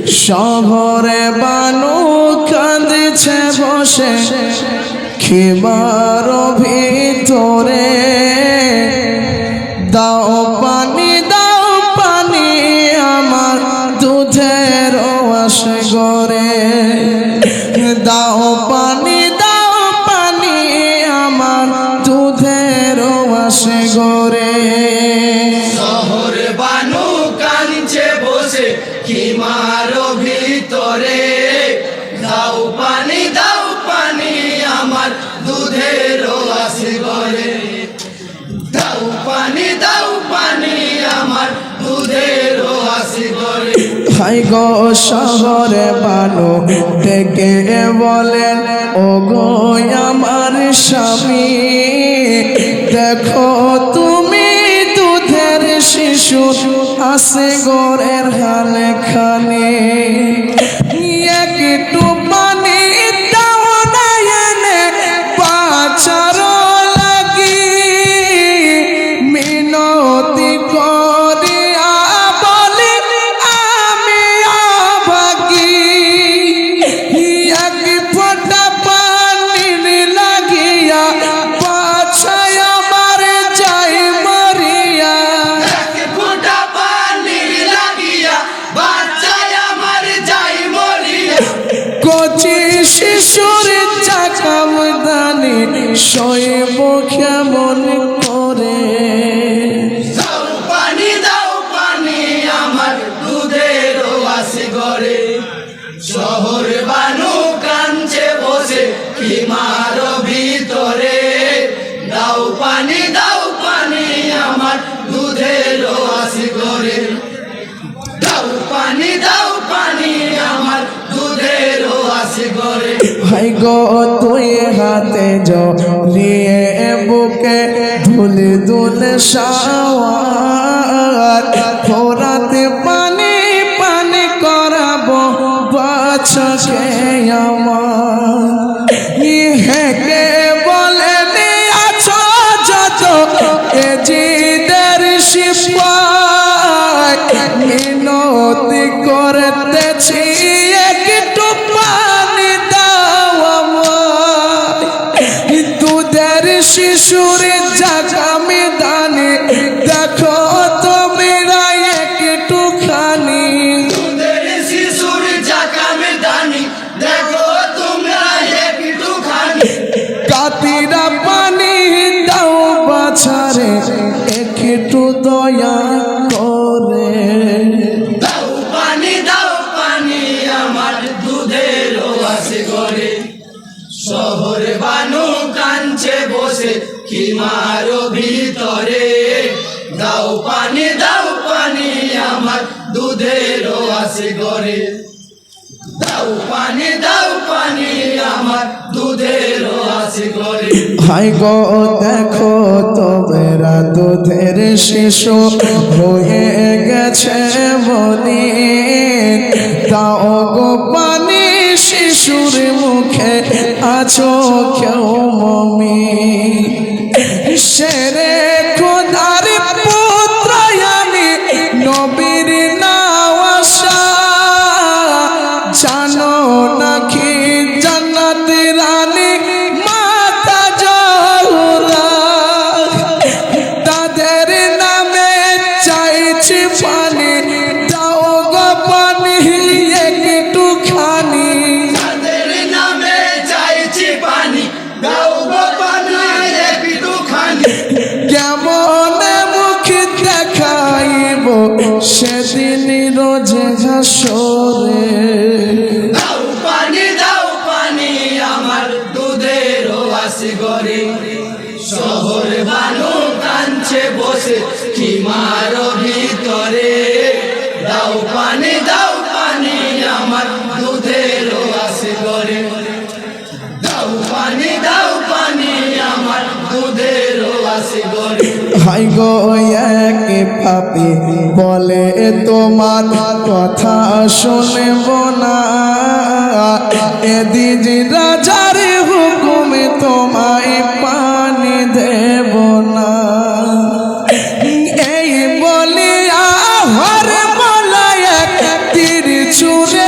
শহরে বানু কাঁদছে বসে খিবার ভিতরে, দাও পানি আমার দুধের আসে গরে, দাও পানি আমার দুধের আসে গরে। শহরে বানু কাঁদছে বসে খিমার ভিতরে, দাও পানি আমার দুধের আসে গরে, দাও পানি আমার দুধের আসে গরে। হাই গো শহরে বানু ডেকে বলেন, ও গো আমার স্বামী, দেখো তুমি দুধের শিশু আসে গোরের হালে খানে, একটু পানি দাও না এনে বাঁচার লাগি, মিনতি করিয়া বলি আমি অভাগী, এক ফোঁটা পানির লাগিয়া বাছাই আমার যাই মরিয়া, এক ফোঁটা পানির লাগিয়া বাঁচায় আমার যাই মরিয়া। কচি শিশুর চাকাম দানি শৈব কেমন করে, দাও পানি আমার দুধের আসে গরে। শহর বানু কাঁদছে বসে খিমার ভিতরে, দাও পানি আমার দুধের আসে গরে, দাও পানি আমার দুধের আসে গরে। ভাই গো তুই হাতে জড়িয়ে বুকে ধুল দুল শাওয়ার, ফোরাতে পানি করাবো বাছকে আমার, হেকে বলে আছো যত এ জিদের সিপাই, মিনতি করতেছি একটু পানি দাও আমায়, দুধের শিশুর জাগামে দানে দেখো তোমরা একটুখানি, দুধের শিশুর জাকামে দানি দেখো তোমরা একটুখানি, কাতিরা পানি দাও বাছারে একটু দয়া করে, দাও পানি আমার দুধের আসে গরে। শহরে বানু কাঁদছে বসে খিমার ভিতরে, দাও পানি আমার দুধের আসে গরে, দাও পানি আমার দুধের আসে গরে। হাই গো দেখো তোমরা দুধের শিশু হয়ে গেছে বলি, দাও গো পানি শিশুর মুখে আছো কেউ মমি, শেরে খোদার পুত্র আমি নবীর নাওয়াসা, জানো নাকি জান্নাত রানী মাতা জহুরা, তাদের নামে চাইছি পানি দাও গো পানি একটুখানি, তাদের নামে চাইছি পানি দাও গো পানি একটুখানি, কেমন মুখ দেখাইব সেদিন রোজ হাসরে, দাও পানি আমার দুধের আসে গরে। শহর বানু কাঁদছে বসে খিমার ভিতরে, দাও পানি আমার দুধের আসে গরে, দাও পানি আমার দুধের আসে গরে। হাই গো এক পাপি বলে তোমার কথা শুনব না, এদিন রাজার হুকুমে তোমায় পানি দেব না, এই বলিয়া হর বলায় তীর ছুঁড়ে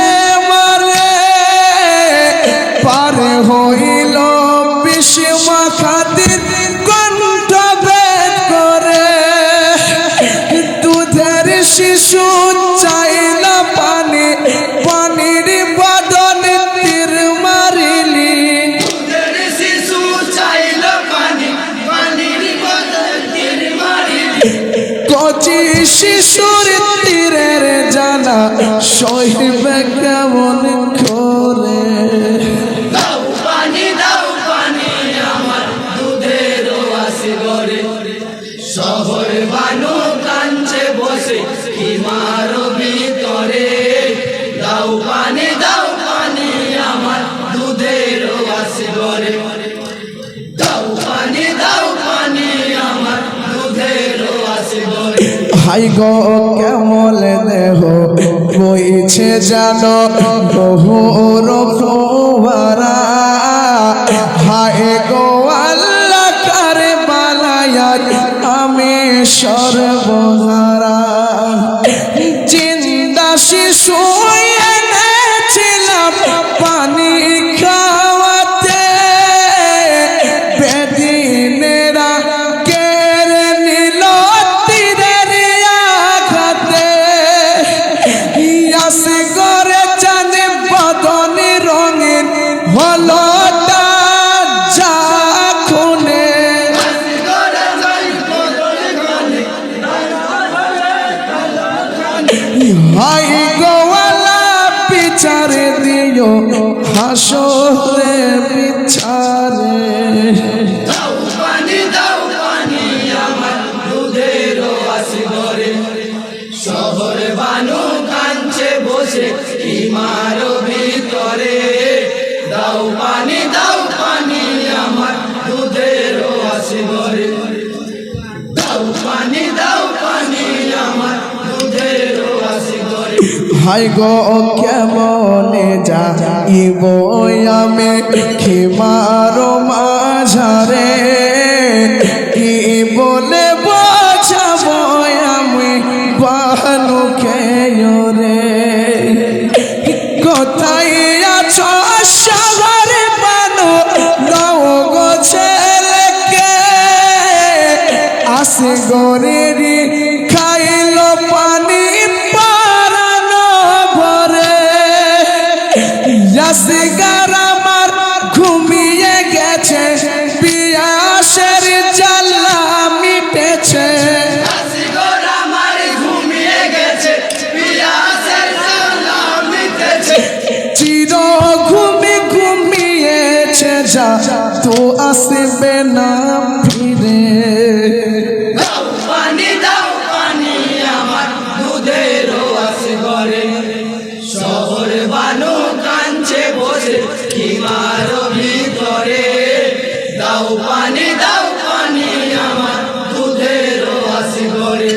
জ্বালা সইবে কেমন করে। দাও পানি আমার দুধের আস গরে, শহর বানু কাঞ্চে বসে হিমার ভিতরে। দাও পানি আমার দুধের আস গরে, দাও পানি আমার দুধের আস গরে। হাই গো কেমন দেহ বইছে জানো বহুর ফোয়ারা, হায় গো আল্লাহ কারে বালায়াত আমি সর্বহারা। জিন্দা শিশু এনেছিলাম পানি খাওয়াতে, বেদিনেরা কেড়ে নিল তীরের আঘাতে। ইয়াসে করে জানে বদনে রঙিন হলো খুনে। হাই গোয়ালা বিচারে দিও হাসরে বিচারে। দাও পানি আমার দুধের আস গরে, শহর বানু কাঞ্চে বসে হিমার ভিতরে। দাও পানি আমার দুধের আস গরে, দাও পানি আমার দুধের আস গরে। হাই গো কেমনে যাইব আমি খিমার মাঝারে, কি বলে বাঁচাব আমি বানুকে রে। কোথায় আছো শহরে বানু দাও গো ছেলেকে, আসে গরেরি খাইল পানি পারানো ভরে। ইয়াসগার আমার ঘুমিয়ে গেছে পিয়াসের জ্বালা মিটেছে। আসগর আমার ঘুমিয়ে গেছে পিয়াসের জ্বালা মিটেছে। চির ঘুমিয়েছে যা তো আসবে না ফিরে। দাও পানি আমার দুধের আস গরে, শহর বানু কাঞ্চে বসে হিমার ভিতরে। দাও পানি আমার দুধের আস গরে।